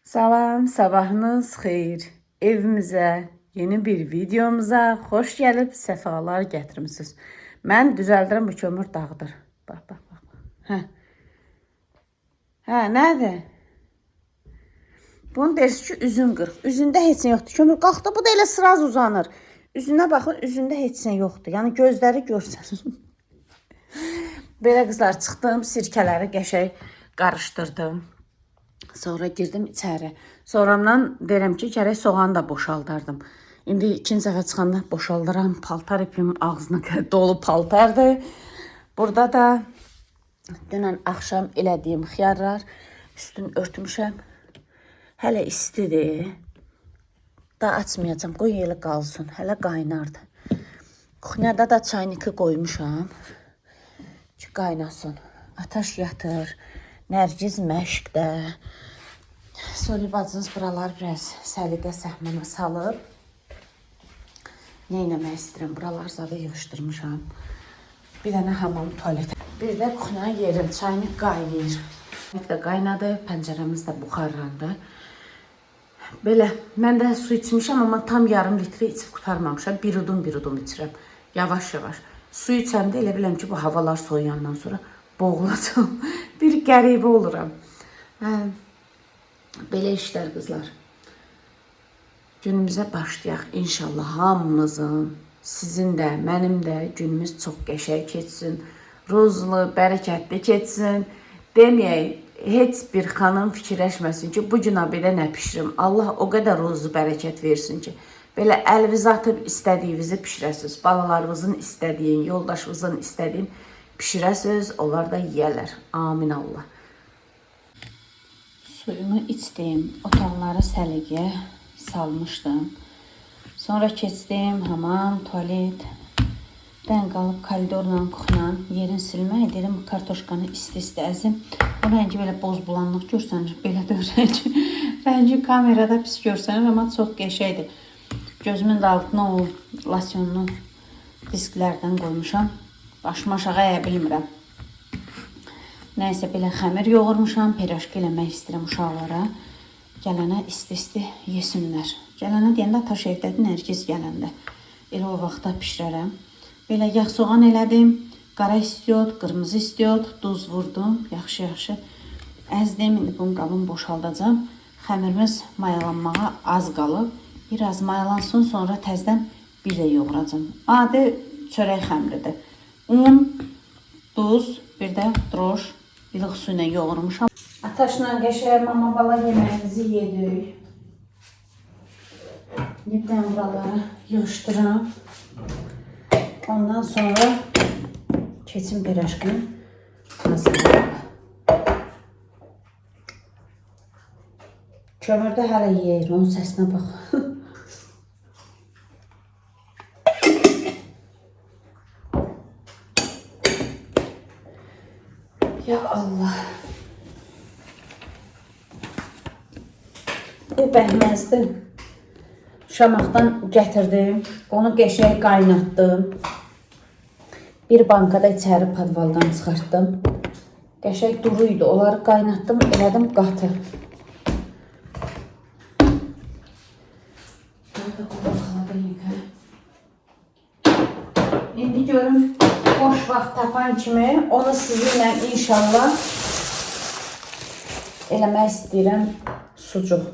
Salam, sabahınız xeyir. Evimizə, yeni bir videomuza xoş gəlib, səfalar gətirmisiniz. Mən düzəldirəm, bu kömür dağıdır. Bax. Hə. Hə, nədir? Bunu dersi ki, üzün qırıq. Üzündə heç nə yoxdur. Kömür qalxdı, bu da elə sıraz uzanır. Üzünə baxın, üzündə heç nə yoxdur. Yəni gözləri görsən. Belə qızlar çıxdım, sirkələri qəşəng qarışdırdım. Sonra girdim içəri. Sonramdan deyirəm ki, gərək soğanı da boşaldardım. İndi ikinci dəfə çıxanda boşaldıram. Paltar ipim ağzına dolu paltardır. Burada da dünən axşam elədiyim xiyarlar üstünü örtmüşəm. Hələ istidir. Da açmayacağım. Qoy elə qalsın. Hələ qaynardı. Kuxnyada da çayniki qoymuşam. Ki qaynasın. Ataş yatır. Nərgiz məşqdə. Soli bacınız buralar biraz səliqə səhmana salıb. Nə eləmək istəyirəm? Buralar zadı yığışdırmışam. Bir dənə hamam tualet. Bir də kuxnyanın yerim. Çaynik qaynayır. Çaynik də qaynadı. Pəncərəmiz də buxarlandı. Belə, mən də su içmişəm, amma tam yarım litre içib qutarmamışam. Bir udum içirəm. Yavaş. Su içəndə elə biləm ki, bu havalar soğuyandan sonra boğulacam. Bir qəribə oluram. Belə işlər qızlar. Günümüzə başlayaq. İnşallah hamımızın, sizin də, mənim də günümüz çox qəşəng keçsin. Ruzlu, bərəkətli keçsin. Deməyək, heç bir xanım fikirləşməsin ki, bu günə belə nə pişirim. Allah o qədər ruzlu bərəkət versin ki, belə əlinizi atıb istədiyinizi pişirəsiniz. Balalarınızın istədiyin, yoldaşınızın istədiyin pişirəsiniz, onlar da yiyərlər. Amin Allah. Suyumu içdim, otaqları səliqəyə salmışdım. Sonra keçdim, hamam, tualet. Dən qalıb koridorla, kuxla yerin silmək. Dedim, kartoşkanı isti əzim. O rəngi belə boz bulanlıq görsənir. Belə də rəngi. Rəngi kamerada pis görsənir, amma çox qəşəkdir. Gözümün də altına o lasyonlu disklərdən qoymuşam. Başıma aşağı əyə bilmirəm. Nəysə, belə xəmir yoğurmuşam. Pirajki eləmək istəyirəm uşaqlara. Gələnə isti yesinlər. Gələnə deyəndə Ataş evdədir, Nərgiz gələndə. Elə o vaxtda pişirərəm. Belə yağ soğan elədim. Qara istiot, qırmızı istiot, duz vurdum. Yaxşı əzdim. İndi bunun qabını boşaldacağım. Xəmirimiz mayalanmağa az qalıb. Biraz mayalansın, sonra təzdən bir də yoğuracağım. Adi çörək xəmiridir. Un, duz, bir də droş, ilıq su ilə yoğurmuşam. Ataşla qəşəng mama bala yeməyimizi yedik. Nibdən buraları yığışdıram. Ondan sonra keçim pirajkını hazırlayalım. Kömürdə hələ yeyir, onun səsinə bax. Ya Allah. Bu bəhməzdir. Şamaqdan gətirdim. Onu qəşəng qaynatdım. Bir bankada içəri podvaldan çıxartdım. Qəşəng duru idi. Onları qaynatdım, elədim qatı. İndi görün, boş vaxt tapan kimi onu sizinlə inşallah eləmək istəyirəm sucuq.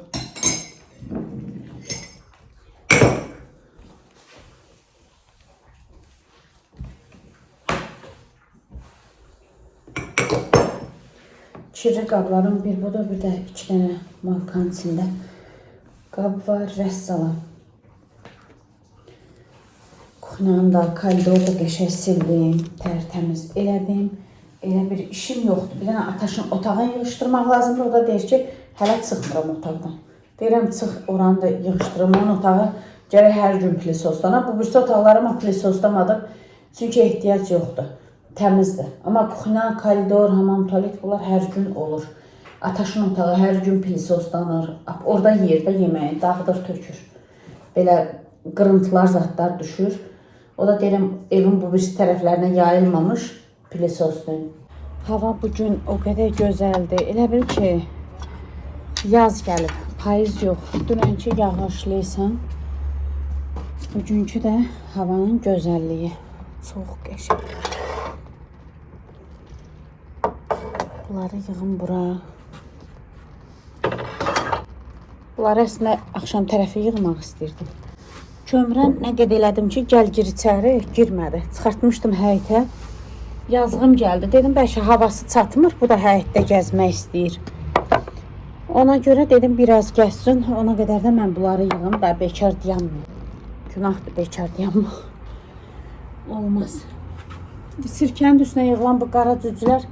Kirli qablarım bir budur, bir də 2 dənə markanın içində qab var, rəssalam. Kuxnanı da, koridoru da qəşəng sildim, tərtəmiz elədim. Elə bir işim yoxdur. Bir dənə Ataşın otağını yığışdırmaq lazımdır. O da deyir ki, hələ çıxmıram otaqdan. Deyirəm, çıx, oranı da yığışdırım. Onun otağı gərək hər gün plisoslanır. Bu birisi otaqları amma plisoslamadım. Çünki ehtiyac yoxdur. Təmizdir. Amma kuxna, koridor, hamam, tualet bunlar hər gün olur. Ataşın otağı hər gün plisoslanır. Orada yerdə yeməyi dağıdır, tökür. Belə qırıntılar, zatlar düşür. O da deyirəm, evin bu birisi tərəflərinə yayılmamış plisosdur. Hava bugün o qədər gözəldir. Elə bil ki, Yaz gəlib, payız yox. Dünənki yağışlıysan. Bugünkü də havanın gözəlliyi. Çox qəşəng. Bunları yığım bura. Bunları əslində axşam tərəfi yığmaq istirdim. Kömrən nə qədər elədim ki, gəl gir içəri, girmədi. Çıxartmışdım həyətə. Yazığım gəldi. Dedim, bəlkə havası çatmır, bu da həyətdə gəzmək istəyir. Ona görə dedim, biraz gəzsin. Ona qədər də mən bunları yığım da bekar dayanmıyorum. Günahdır bekar dayanmaq. Olmaz. Sirkənin üstünə yığılan bu qara cücülər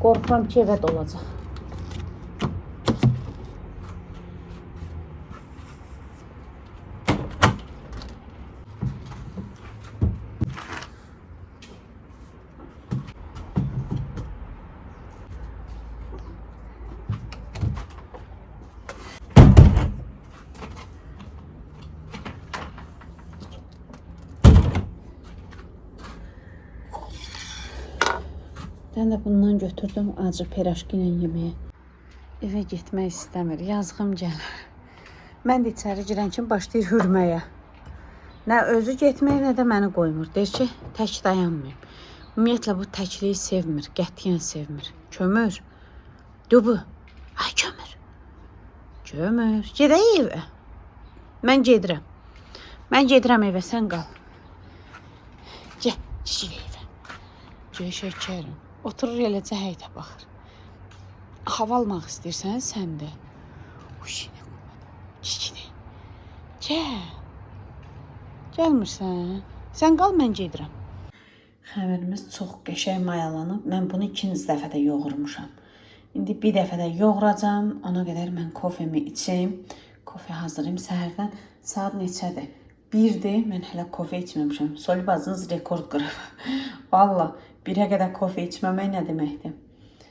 qorxuram ki, evə dolacaq. Ben de bundan götürdüm acı piraşki ilə yeməyə. Evə getmək istəmir, yazığım gəlir. Mən də içəri girən kimi başlayır hürməyə. Nə özü getmir, nə də məni qoymur. Deyir ki, tək dayanmayayım. Ümumiyyətlə bu təkliyi sevmir, qətiyyən sevmir. Kömür. Dubu. Ay kömür. Kömür. Gedək evə. Mən gedirəm. Mən gedirəm evə, sən qal. Gəl, kiçik evə. Gəl şəkərim. Oturur eləcə həyətə baxır. Hava almaq istəyirsən sən də. Kiçikdir. Gəl. Gəlmirsən. Sən qal, mən gedirəm. Xəmirimiz çox qəşəng mayalanıb. Mən bunu ikinci dəfə də yoğurmuşam. İndi bir dəfə də yoğuracam. Ona qədər mən kofemi içeyim. Kofe hazırlayım səhərdən. Saat neçədir? 1-dir. Mən hələ kofe içməmişəm. Solibazınız rekord qırıb. Valla 1-ə qədər kofe içməmək nə deməkdir?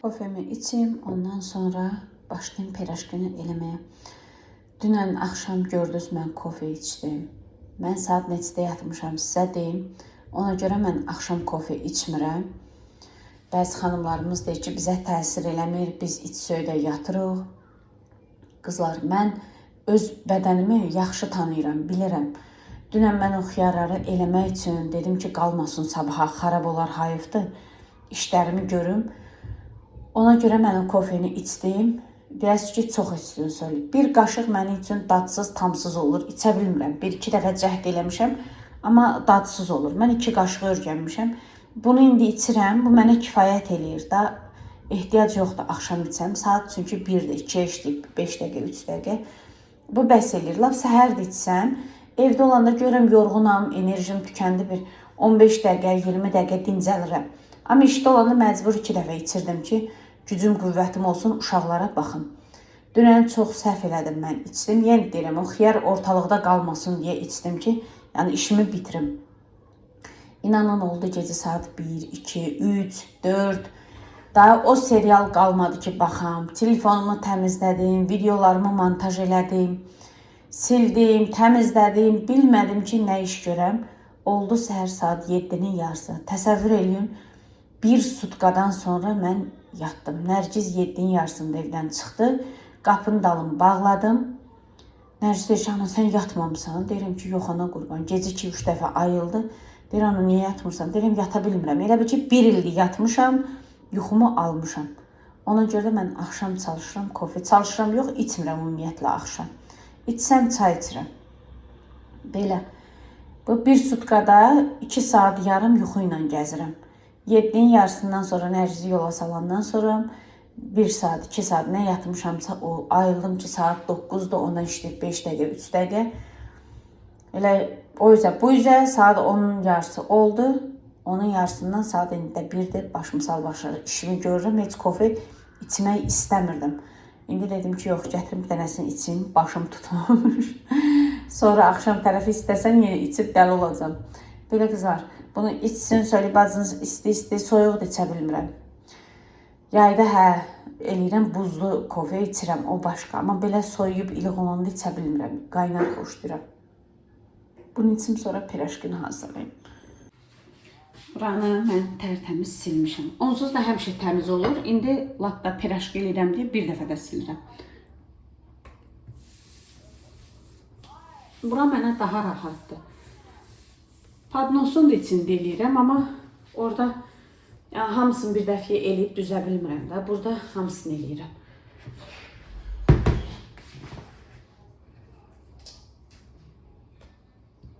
Kofemi içeyim. Ondan sonra başlayayım piraşkini eləməyə. Dünən axşam gördünüz mən kofe içdim. Mən saat neçədə yatmışam sizə deyim. Ona görə mən axşam kofe içmirəm. Bəzi xanımlarımız deyir ki, bizə təsir eləmir, biz içsöydə yatırıq. Qızlar, mən öz bədənimi yaxşı tanıyıram, bilirəm. Dünən mən o xiyarları eləmək üçün dedim ki, qalmasın sabaha, xarab olar, hayıfdır. İşlərimi görüm. Ona görə mən o kofeni içdim. Deyəsi ki, çox içdin söyləyib. Bir qaşıq mənim üçün dadsız, tamsız olur. İçə bilmirəm. 1-2 dəfə cəhd eləmişəm, amma dadsız olur. Mən 2 qaşığı örgənmişəm. Bunu indi içirəm. Bu mənə kifayət eləyir. Da ehtiyac yoxdur axşam içəm. Saat çünki 1-dir, 2-yə işləyib, 5 dəqiqə, 3 dəqiqə. Bu bəs eləyir. Laf səhər də içsəm, evdə olanda görürəm yorğunam, enerjim tükəndi, bir 15 dəqiqə, 20 dəqiqə dincəlirəm. Amma işdə olanda məcbur 2 dəfə içirdim ki, gücüm, qüvvətim olsun, uşaqlara baxın. Dünən çox səhv elədim mən, içdim. Yenə deyirəm, o xiyar ortalıqda qalmasın deyə içdim ki, yəni işimi bitirim. İnanın oldu gecə saat 1, 2, 3, 4. Daha o serial qalmadı ki, baxam. Telefonumu təmizlədim, videolarımı montaj elədim. Sildim, təmizlədim, bilmədim ki, nə iş görəm. Oldu səhər saat 7-nin yarısı. Təsəvvür edin, bir sutkadan sonra mən yatdım. Nərgiz 7-nin yarısında evdən çıxdı. Qapının dalını bağladım. Nərgiz deyir ki, ana sən yatmamısan. Deyirəm ki, yox ana qurban. Gecə 2-3 dəfə ayıldı. Deyir, ana niyə yatmırsan? Deyirəm, yata bilmirəm. Elə bir ki, 1 ildir yatmışam, yuxumu almışam. Ona görə də mən axşam çalışıram, kofe çalışıram. Yox, içmirəm ümumiyyətlə axşam. İçsəm çay içirəm. Belə. Bu bir sutkada 2 saat yarım yuxu ilə gəzirəm. 7-nin yarısından sonra Nərgizi yola salandan sonra 1 saat, 2 saat nə yatmışamsa o ayıldım ki, saat 9-da ondan işləyib 5 dəqiqə, 3 dəqiqə. Elə o yüzden bu yüzden saat 10'un yarısı oldu. Onun yarısından saat 1'de başımsal başladı. İşimi görürüm, heç kofe içmək istəmirdim. İndi dedim ki, yox, gətirim bir dənəsini içim, başım tutmamış. Sonra axşam tərəfi istəsəm yenə içib dəli olacam. Belə qızlar, bunu içsin, söyləyib bacınız isti-isti, soyuq da içə bilmirəm. Yayda hə, eləyirəm, buzlu kofe içirəm, o başqa. Amma belə soyuyub ilıq olanda içə bilmirəm, qaynar xoşlayıram. Bunun için sonra piraşkini hazırlayayım. Buranı mən tərtəmiz silmişim. Onsuz da həmişə təmiz olur. İndi latta piraşki eləyirəm deyə bir dəfə də silirəm. Bura mənə daha rahatdır. Padnosun da içində eləyirəm, amma orada yəni, hamısını bir dəfə eləyib düzə bilmirəm də. Burada hamısını eləyirəm.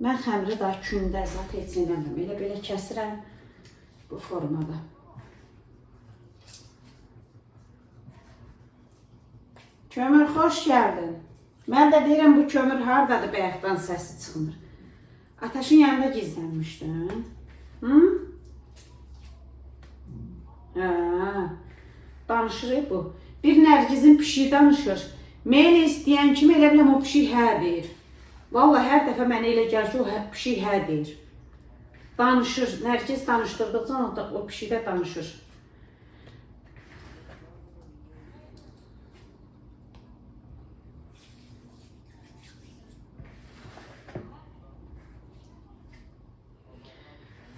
Mən xəmiri daha kündə zat heç eləmirəm. Elə belə kəsirəm bu formada. Kömür, xoş gəldin. Mən də deyirəm bu kömür hardadır, bayaqdan səsi çıxmır. Ateşin yanında gizlənmişdin. Hı? Danışır bu. Bir Nərgizin pişiyi danışır. Meyli istəyən kimi elə biləm o pişik hə deyir. Vallahi hər dəfə mənə elə gəlir ki, o pişik hə deyir. Danışır. Nərgiz danışdırdıqca o pişik də danışır.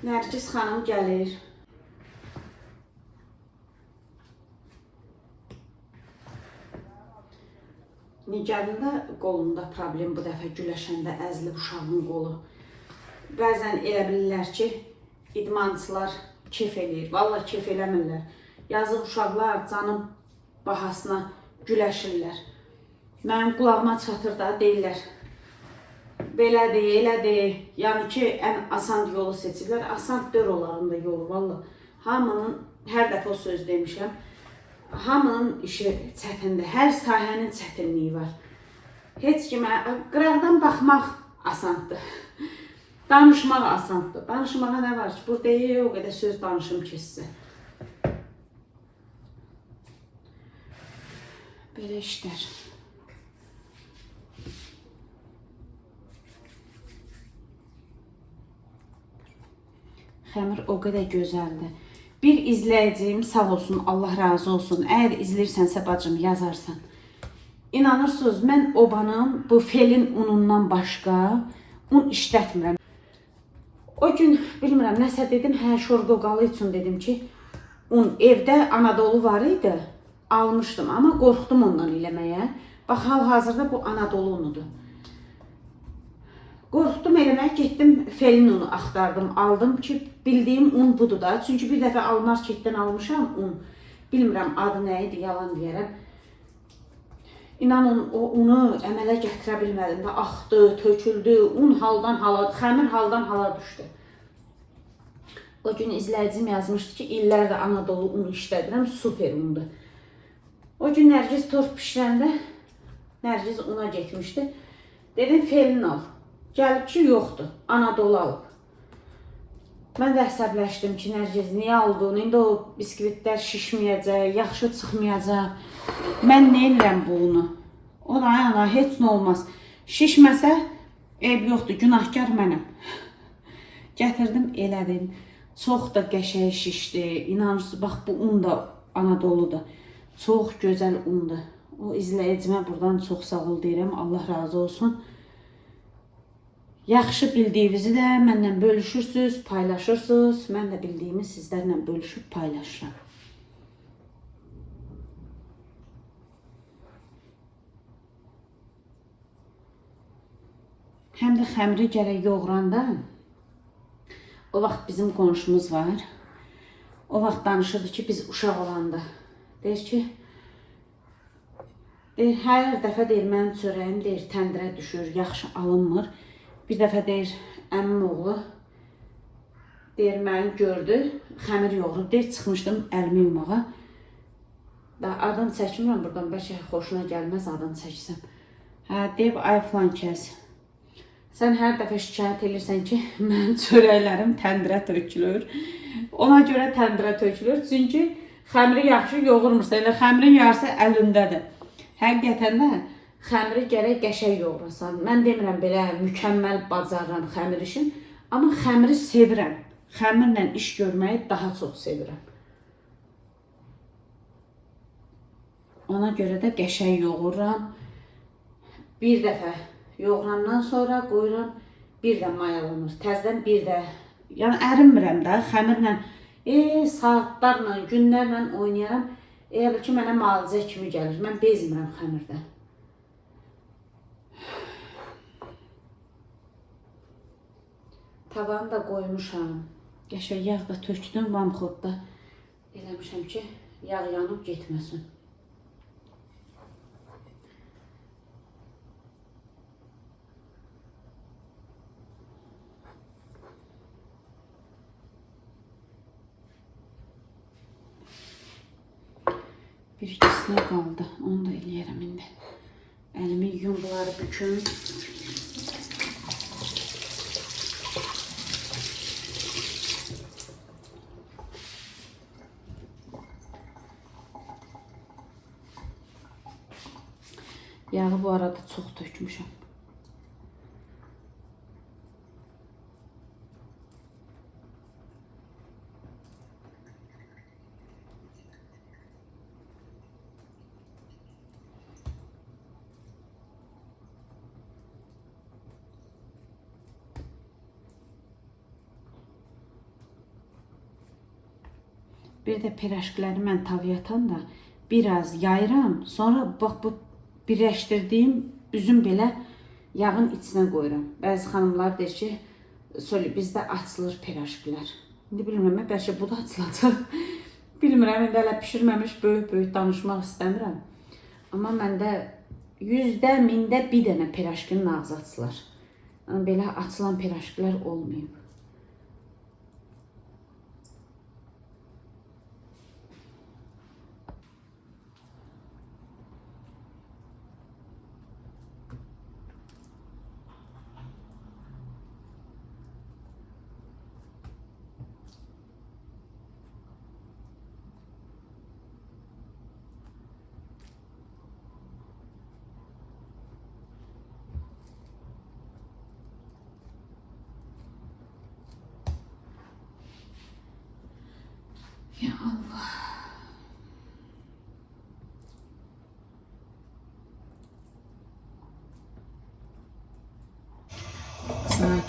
Nərgiz xanım gəlir. Nigarın da qolunda problem bu dəfə güləşəndə əzilib uşağın qolu. Bəzən elə bilirlər ki, idmançılar kef eləyir. Vallahi kef eləmirlər. Yazıq uşaqlar canın bahasına güləşirlər. Mənim qulağıma çatır da deyirlər. Belədir, elədir. Yəni ki, ən asan yolu seçirlər. Asan dör olarında da yolu vallahi. Hamının, hər dəfə o söz demişəm. Hamının işi çətindir. Hər sahənin çətinliyi var. Heç kimə qıraqdan baxmaq asandır. Danışmaq asandır. Danışmağa nə var ki? Burada o qədər söz danışım ki sizə. Belə işlər. Xəmir o qədər gözəldir. Bir izləyicim sağ olsun, Allah razı olsun. Əgər izləyirsənsə bacım yazarsan. İnanırsınız, mən obanın bu felin unundan başqa un işlətmirəm. O gün bilmirəm nəsə dedim, şorqoqalı üçün dedim ki, un evdə Anadolu var idi, almışdım, amma qorxdum ondan eləməyə. Bax, hal-hazırda bu Anadolu unudur. Qorxdum eləmək, getdim felin unu axtardım, aldım ki, bildiyim un budur da. Çünki bir dəfə marketdən almışam un. Bilmirəm adı nə idi, yalan deyərəm. İnanın o unu əmələ gətirə bilmədim də, axdı, töküldü, un haldan hala, xəmir haldan hala düşdü. O gün izləyicim yazmışdı ki, illərdə Anadolu unu işlədirəm, super undur. O gün Nərgiz tort pişirəndə, Nərgiz una getmişdi. Dedim felin al. Gəlib ki, yoxdur, Anadolu alıb. Mən də əsəbləşdim ki, Nərgiz niyə aldın? İndi o biskvitlər şişməyəcək, yaxşı çıxmayacaq. Mən nə edirəm bunu? O da ana, heç nə olmaz. Şişməsə, eyb yoxdur, günahkar mənəm. Gətirdim, elədim. Çox da qəşəng şişdi. İnanırsınız, bax bu un da Anadolu'dur. Çox gözəl undur. O izləyicimə buradan çox sağ ol deyirəm, Allah razı olsun. Yaxşı bildiyinizi də mənlə bölüşürsünüz, paylaşırsınız. Mən də bildiyimi sizlərlə bölüşüb paylaşıram. Həm də xəmiri gərək yoğuranda, o vaxt bizim qonşumuz var. O vaxt danışırdı ki, biz uşaq olanda. Deyir ki, hər dəfə deyir, mənim çörəyim deyir, təndirə düşür, yaxşı alınmır. Bir dəfə deyir, əmim oğlu, deyir, məni gördü, xəmir yoğurub, deyir, çıxmışdım əlimi yumağa. Adını çəkmirəm buradan, bəlkə xoşuna gəlməz adını çəksəm. Deyib, ay filan kəs, sən hər dəfə şikayət edirsən ki, mənim çörəklərim təndirə tökülür. Ona görə təndirə tökülür, çünki xəmiri yaxşı yoğurmursa, elə xəmirin yarısı əlindədir. Həqiqətən də xəmiri gərək qəşəng yoğurasan. Mən demirəm belə mükəmməl bacarıram xəmir işin, amma xəmiri sevirəm. Xəmirlə iş görməyi daha çox sevirəm. Ona görə də qəşəng yoğururam. Bir dəfə yoğurandan sonra qoyuram, bir də mayalanır. Təzədən bir də, yəni ərinmirəm də xəmirlə, saatlarla, günlərlə oynayaram. Elə bil ki, mənə müalicə kimi gəlir. Mən bezmirəm xəmirdən. Tavanı da qoymuşam. Qəşəng yağ da tökdüm, vamxodda eləmişəm ki, yağ yanıb getməsin. Bir ikisine qaldı, onu da eləyərəm indi. Əlimi yuyum, bunları büküm. Yağı bu arada çox tökmüşəm. Bir də pirajkiləri mən tavaya atanda biraz yayıram. Sonra bax bu birləşdirdiyim üzüm belə yağın içinə qoyuram. Bəzi xanımlar deyir ki, Soli bizdə açılır pirajkilər. İndi bilmirəm, bəlkə bu da açılacaq. Bilmirəm, indi hələ pişirməmiş böyük danışmaq istəmirəm. Amma məndə 100-də, 1000-də bir dənə pirajkinin ağzı açılır. Belə açılan pirajkilər olmayıb. Ya Allah.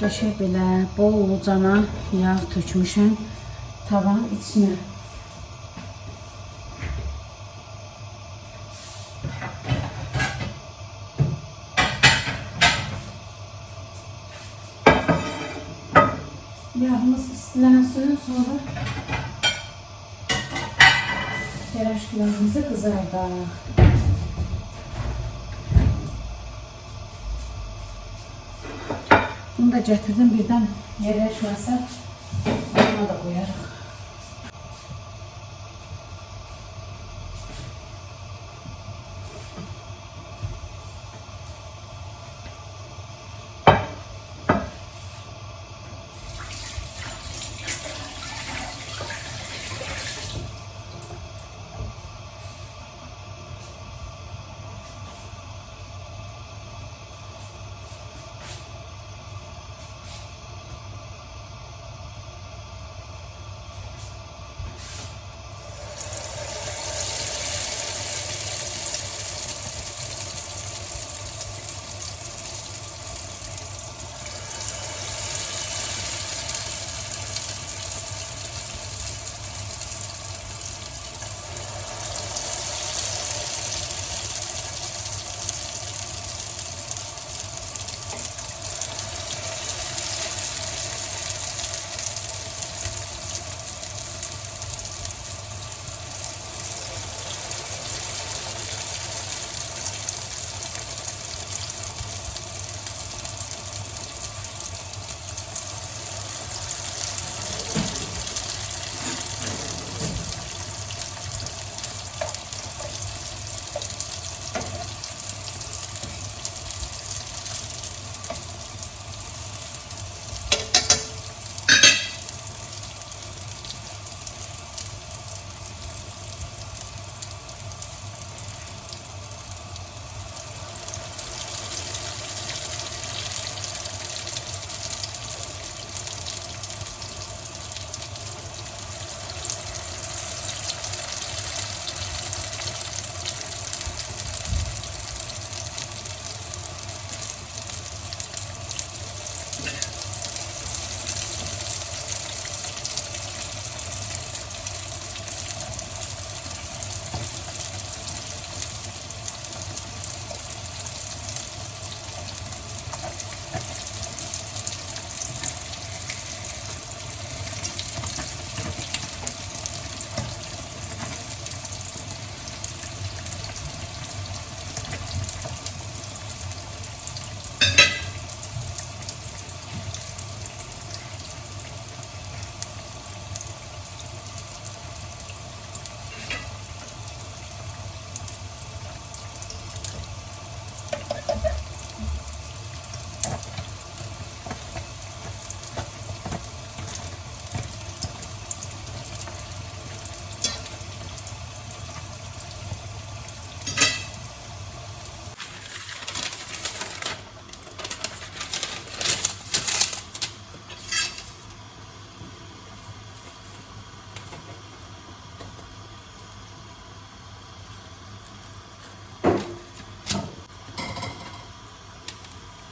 Qəşəng belə bolcana yağ tökmüşəm tavanın içinə. Yağımız istilənsin, sonra pirajkilərimizi qızardaq. Bunu da gətirdim, birdən yerləşməsə, ona da qoyarıq.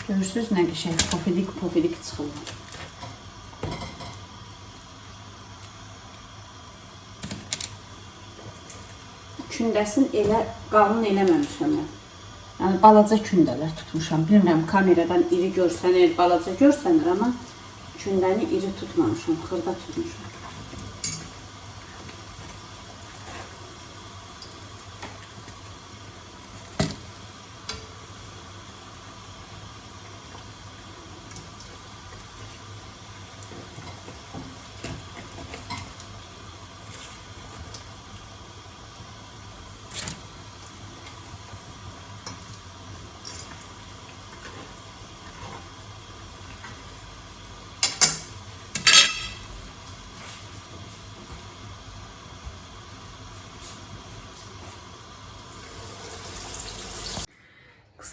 Görürsünüz nə qəşəng pofidik çıxır. Kündəsini elə qalın eləməmişəm mən. Yəni balaca kündələr tutmuşam. Bilmirəm kameradan iri görsənir, balaca görsənir, amma kündəni iri tutmamışam, xırda tutmuşam.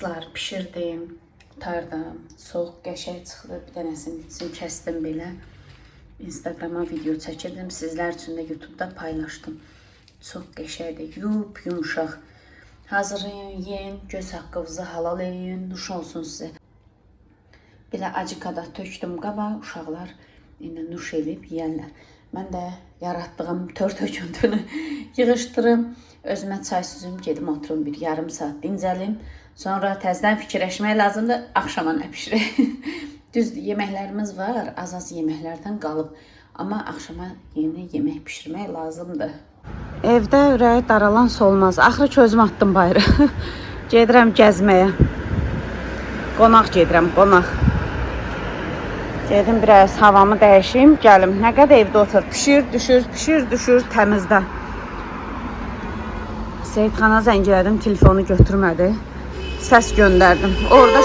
Qızlar, pişirdim, tardım, çox qəşəng çıxdı. Bir dənəsini için kəsdim belə. Instagrama video çəkirdim. Sizlər üçün də YouTube'da paylaşdım. Çox qəşəngdir, yumuşaq. Hazırlayın, yeyin, göz haqqınızı halal eləyin, nuş olsun sizə. Belə acıqada tökdüm qaba, uşaqlar indi nuş edib yeyərlər. Mən də yaratdığım tör-töküntünü yığışdırım. Özümə çay süzüm, gedim oturum bir yarım saat dincəlim. Sonra təzədən fikirləşmək lazımdır, axşama nə bişirək. Düzdür, yeməklərimiz var, az-az yeməklərdən qalıb. Amma axşama yeni yemək bişirmək lazımdır. Evdə ürəyi daralan olmaz. Axırı közümü atdım bayra. Gedirəm gəzməyə. Qonaq gedirəm, qonaq. Gedim biraz havamı dəyişim, gəlim. Nə qədər evdə otur, pişir, düşür, təmizdə. Seyidxana zəng elədim, telefonu götürmədi. Səs göndərdim. Orada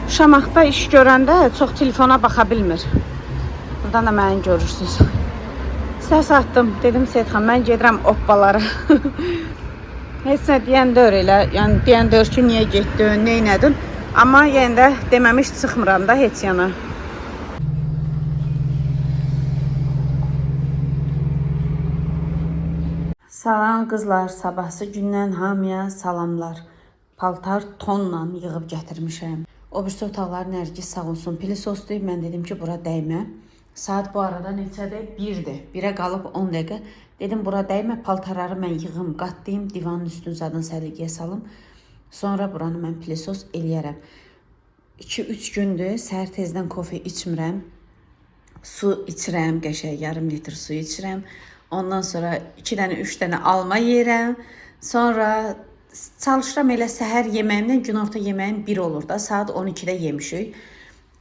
Şamaxda iş görəndə çox telefona baxa bilmir. Buradan da məni görürsünüz. Səs atdım. Dedim Seyidxan, mən gedirəm oppalara. Heç nə deyən də elə. Yəni deyən də ki, niyə getdin, nə etdin? Amma yenə də deməmiş çıxmıram da heç yana. Salam qızlar, sabahsı gündən hamıya salamlar. Paltar tonla yığıb gətirmişəm. O birisi otaqlar Nərgiz sağ olsun pilisosdur. Mən dedim ki, bura dəymə. Saat bu arada neçədir? 1-dir. 1-ə qalıb 10 dəqiqə. Dedim, bura dəymə, paltarları mən yığım, qatlayım, divanın üstünü zadan səliqəyə salım. Sonra buranı mən pilisos eləyərəm. 2-3 gündür səhər tezdən kofe içmirəm. Su içirəm, qəşəng yarım litr su içirəm. Ondan sonra 2 dənə, 3 dənə alma yeyirəm. Sonra çalışıram elə səhər yeməyimlə günorta yeməyim 1 olur da. Saat 12-də yemişik.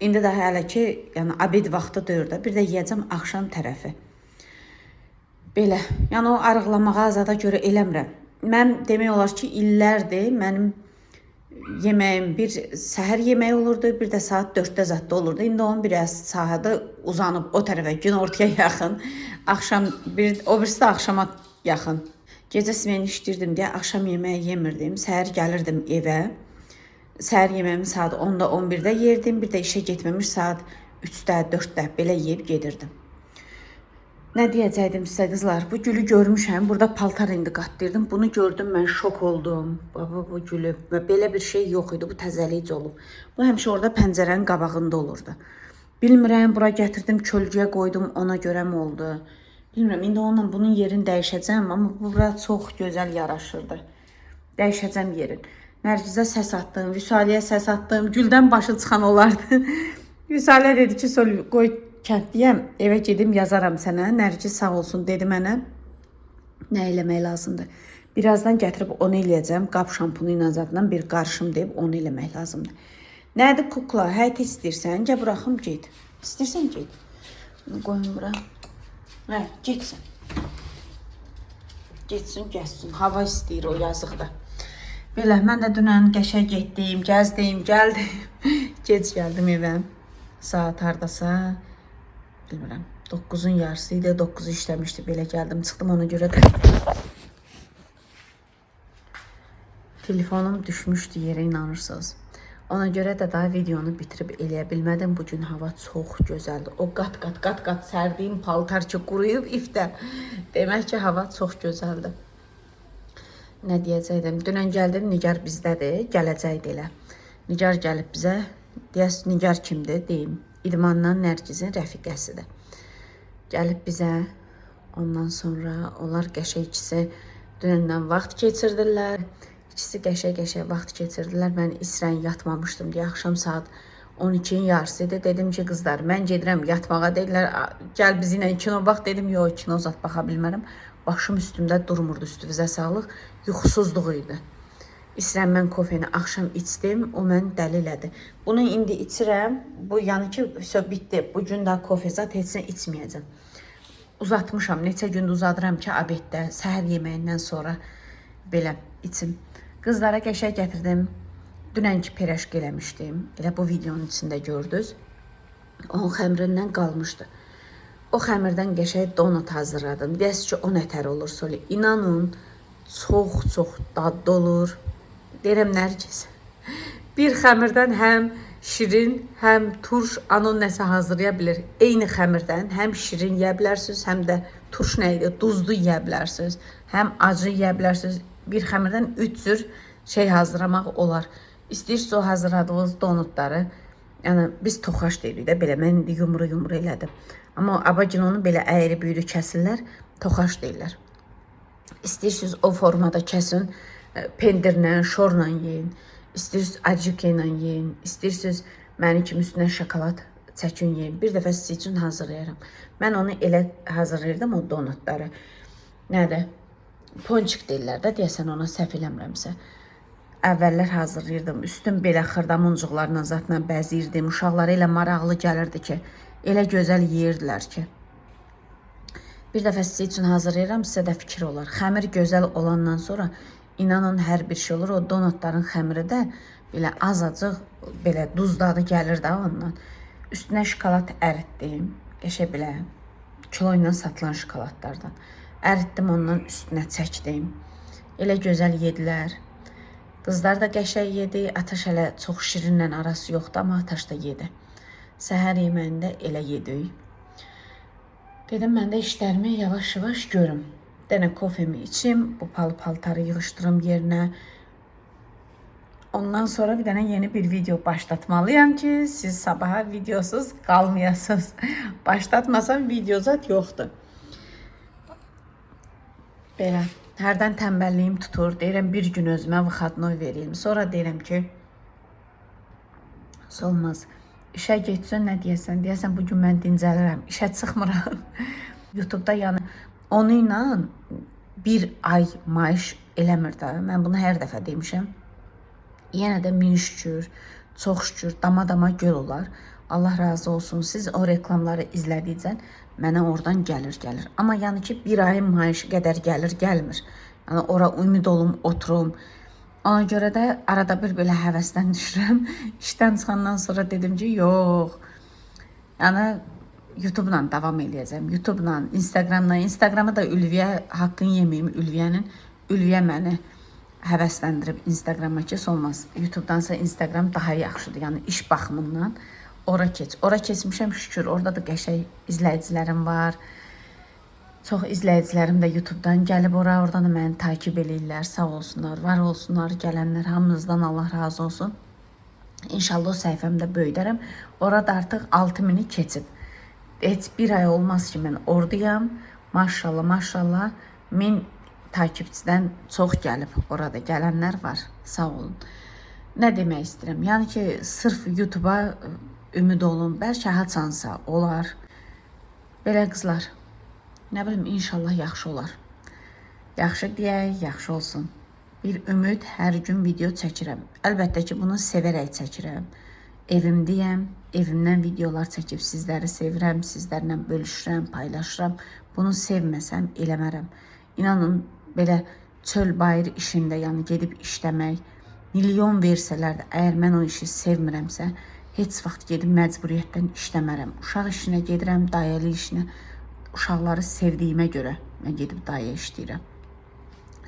İndi də hələ ki, yəni abed vaxtı deyir də. Bir də yeyəcəm axşam tərəfi. Belə, yəni o arıqlamağa azada görə eləmirəm. Mən demək olar ki, illərdir mənim yeməyim bir səhər yeməyi olurdu, bir də saat 4-də zətdə olurdu. İndi onun biraz sahədə uzanıb o tərəfə, günortaya yaxın. Axşam o birisi də axşama yaxın. Gecə smen işləyirdim deyə axşam yeməyi yemirdim. Səhər gəlirdim evə. Səhər yeməyimi saat 10-da, 11-də yerdim. Bir də işə getməmiş saat 3-də, 4-də belə yeyib gedirdim. Nə deyəcəkdim sizə qızlar? Bu gülü görmüşəm. Burada paltar indi qatlayırdım. Bunu gördüm, mən şok oldum. Baba bu gülü və belə bir şey yox idi. Bu təzəlic olub. Bu həmişə orada pəncərənin qabağında olurdu. Bilmirəm, bura gətirdim, kölgəyə qoydum, ona görə mi oldu? Bilmirəm, indi onunla bunun yerini dəyişəcəm, amma bura çox gözəl yaraşırdı. Dəyişəcəm yerin. Nərgizə səs atdım, Vüsaliyə səs atdım. Güldən başı çıxan olardı. Vüsaliyə dedi ki, qoy kəntliyəm, evə gedim yazaram sənə. Nərgiz sağ olsun dedi mənə nə eləmək lazımdır. Birazdan gətirib onu eləyəcəm. Qab şampunu ilə zadından bir qarışım deyib onu eləmək lazımdır. Nədir kukla? Həyat istəyirsən, gəl buraxım, get. İstəyirsən, get. Bunu qoyun bura. Hə, getsin. Getsin, gəlsin. Hava istəyir o yazıqda. Belə, mən də dünən qəşəng getdim, gəzdim, gəldim. Gec gəldim evə. Saat hardasa, bilmirəm, 9-un yarısı idi, 9-u işləmişdi. Belə gəldim, çıxdım ona görə də. Telefonum düşmüşdü yerə, inanırsınız. Ona görə də daha videonu bitirib eləyə bilmədim. Bugün hava çox gözəldir. O qat-qat sərdiyim paltar ki, quruyub ifdə. Demək ki, hava çox gözəldir. Nə deyəcəkdim? Dünən gəldim, Nigar bizdədir, gələcəkdi elə. Nigar gəlib bizə. Deyəs Nigar kimdir? Deyim. İdmandan Nərgizin rəfiqəsidir. Gəlib bizə. Ondan sonra onlar qəşəng ikisi dünəndən vaxt keçirdilər. İkisi qəşəng vaxt keçirdilər. Mən İsrən yatmamışdım deyə axşam saat 12-nin yarısı idi. Dedim ki, qızlar, mən gedirəm yatmağa. Dedilər, gəl biz ilə kino bax. Dedim, yox, kino zat baxa bilmərəm. Başım üstümdə durmurdu, üstünüzə sağlıq. Yuxusuzluq idi. İsrən mən kofeni axşam içdim, o məni dəli elədi. Bunu indi içirəm. Bu yəni ki, bitdi. Bu gün də kofe zat heç nə içməyəcəm. Uzatmışam, neçə gündür uzadıram ki, abeddə, səhər yeməyindən sonra belə içim. Qızlara qəşəng gətirdim. Dünənki pirəşq eləmişdim. Elə bu videonun içində gördünüz. Onun xəmirindən qalmışdı. O xəmirdən qəşəng donut hazırladım. Deyəs ki, o nətər olur sonra. İnanın, çox dadlı olur. Deyirəm, Nərgiz. Bir xəmirdən həm şirin, həm turş, anon nəsə hazırlaya bilir. Eyni xəmirdən həm şirin yeyə bilərsiniz, həm də turş nə idi? Duzlu yeyə bilərsiniz. Həm acı yeyə bilərsiniz. Bir xəmirdən 3 cür şey hazırlamaq olar. İstəyirsiniz o hazırladığınız donutları, yəni biz toxaş deyirik də belə, mən indi yumru elədim. Amma abacın onu belə əyri büyürü kəsirlər, toxaş deyirlər. İstəyirsiniz o formada kəsin, pendirlə, şorla yeyin. İstəyirsiniz acıqə ilə yeyin. İstəyirsiniz mənim kimi üstünə şokolad çəkin yeyin. Bir dəfə sizin üçün hazırlayıram. Mən onu elə hazırlayırdım o donutları. Nədir? Ponçik deyirlər də, deyəsən ona səhv eləmirəmsə. Əvvəllər hazırlayırdım. Üstün belə xırdamuncuqlarla zatla bəziyirdim. Uşaqlara elə maraqlı gəlirdi ki, elə gözəl yeyirdilər ki. Bir dəfə sizin üçün hazırlayıram, sizə də fikir olar. Xəmir gözəl olandan sonra inanın hər bir şey olur. O donutların xəmiri də belə azacıq belə duz dadı gəlir də ondan. Üstünə şokolad əritdim. Qəşəng belə kilo ilə satılan şokoladlardan. Əritdim, ondan üstünə çəkdim. Elə gözəl yedilər. Qızlar da qəşəng yedi. Ataş hələ çox şirinlə arası yoxdur, amma Ataş da yedi. Səhər yeməyində elə yedik. Dedim, mən də işlərimi yavaş-yavaş görüm. Dənə kofemi içim, bu paltarı yığışdırım yerinə. Ondan sonra bir dənə yeni bir video başlatmalıyam ki, siz sabaha videosuz qalmayasınız. Başlatmasam video zat yoxdur. Belə. Hərdən tənbəlliyim tutur. Deyirəm, bir gün özümə vıxadnoy vereyim. Sonra deyirəm ki, olmaz. İşə geçsən, nə deyəsən? Deyəsən, bugün mən dincəlirəm. İşə çıxmıram. YouTube'da yəni onu ilə bir ay maaş eləmir də. Mən bunu hər dəfə demişəm. Yenə də min şükür, çox şükür, dama göl olar. Allah razı olsun. Siz o reklamları izlədikcə mənə oradan gəlir. Amma yəni ki, bir ayın maaşı qədər gəlmir. Yəni ora ümid olum, oturum. Ona görə də arada bir belə həvəsdən düşürəm. İşdən çıxandan sonra dedim ki, yox. Yəni YouTube-la davam eləyəcəm. YouTube-la, Instagram-la. Instagramı da Ülviyə haqqını yeməyim. Ülviyə məni həvəsləndirib Instagrama ki, olmaz. YouTube-dansa Instagram daha yaxşıdır. Yəni iş baxımından. Ora keç. Ora keçmişəm şükür. Orada da qəşəng izləyicilərim var. Çox izləyicilərim də YouTube-dan gəlib oradan da məni takib eləyirlər. Sağ olsunlar, var olsunlar, gələnlər hamınızdan Allah razı olsun. İnşallah o səhifəmdə böyüdərəm. Orada artıq 6000-i keçib. Heç bir ay olmaz ki, mən oradayam. Maşallah 1000 takipçidən çox gəlib. Orada gələnlər var. Sağ olun. Nə demək istəyirəm? Yəni ki, sırf YouTube-a ümid olun, bəlkə haçansa olar. Belə qızlar, nə bilim, inşallah yaxşı olar. Yaxşı deyək, yaxşı olsun. Bir ümid, hər gün video çəkirəm. Əlbəttə ki, bunu sevərək çəkirəm. Evimdəyəm, evimdən videolar çəkib sizləri sevirəm, sizlərlə bölüşürəm, paylaşıram. Bunu sevməsəm eləmərəm. İnanın, belə çöl bayır işində, yəni gedib işləmək, milyon versələr də, əgər mən o işi sevmirəmsə, heç vaxt gedib məcburiyyətdən işləmərəm. Uşaq işinə gedirəm, dayəli işinə. Uşaqları sevdiyimə görə mən gedib dayə işləyirəm.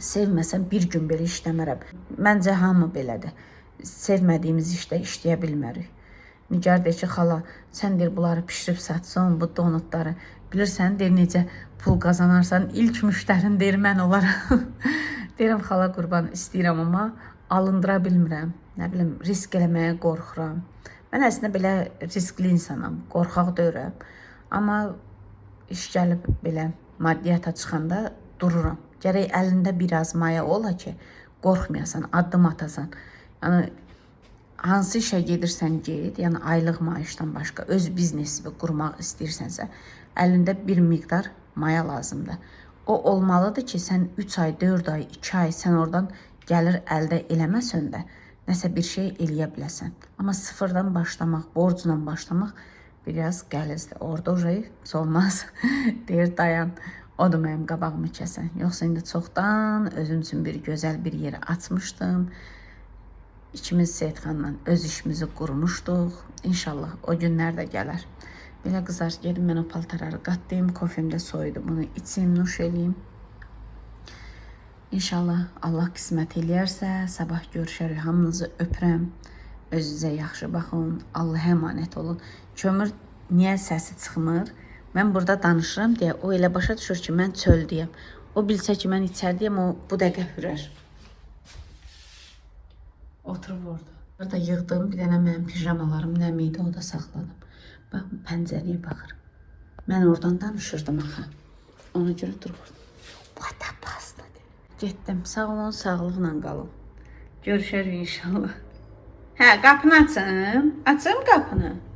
Sevməsəm bir gün belə işləmərəm. Məncə hamı belədir. Sevmədiyimiz işdə işləyə bilmərik. Nigar deyir ki, xala, sən deyir bunları pişirib satsan, bu donutları. Bilirsən, deyir necə pul qazanarsan, ilk müştərin deyir mən olaram. Deyirəm, xala qurban istəyirəm, amma alındıra bilmirəm. nə bilim, risk eləməyə qorxuram. Mən əslində belə riskli insanam, qorxaq deyirəm. Amma iş gəlib belə maddiyyata çıxanda dururam. Gərək əlində biraz maya ola ki, qorxmayasan, addım atasan. Yəni hansı işə gedirsən get, yəni aylıq maaşdan başqa öz biznesini qurmaq istəyirsənsə, əlində bir miqdar maya lazımdır. O olmalıdır ki, sən 3 ay, 4 ay, 2 ay sən oradan gəlir əldə eləməsən də nəsə bir şey eləyə biləsən. Amma sıfırdan başlamaq, borcla başlamaq biraz gəlizdir. Orada olmaz. Deyir dayan. O da mənim qabağımı kəsən. Yoxsa indi çoxdan özüm üçün bir gözəl bir yeri açmışdım. İkimiz Seyidxanla öz işimizi qurmuşduq. İnşallah o günlər də gələr. Belə qızlar, gedim mən o paltarları qatlayım. Kofem də soyudu. Bunu içim, nuş eləyim. İnşallah Allah qismət eləyərsə, sabah görüşərik. Hamınızı öpürəm. Özünüzə yaxşı baxın. Allah'a əmanət olun. Kömür niyə səsi çıxmır? Mən burada danışıram deyə o elə başa düşür ki, mən çöldəyəm. O bilsə ki, mən içərdəyəm, o bu dəqiqə hürər. Oturub orada. Burada yığdım bir dənə mənim pijamalarım nə idi, o da saxladım. Bax, pəncərəyə baxır. Mən oradan danışırdım axı. Ona görə durub orada. Bu da pasta. Getdim. Sağ olun, sağlıqla qalın. Görüşərik inşallah. Hə, qapını açım. Açım qapını.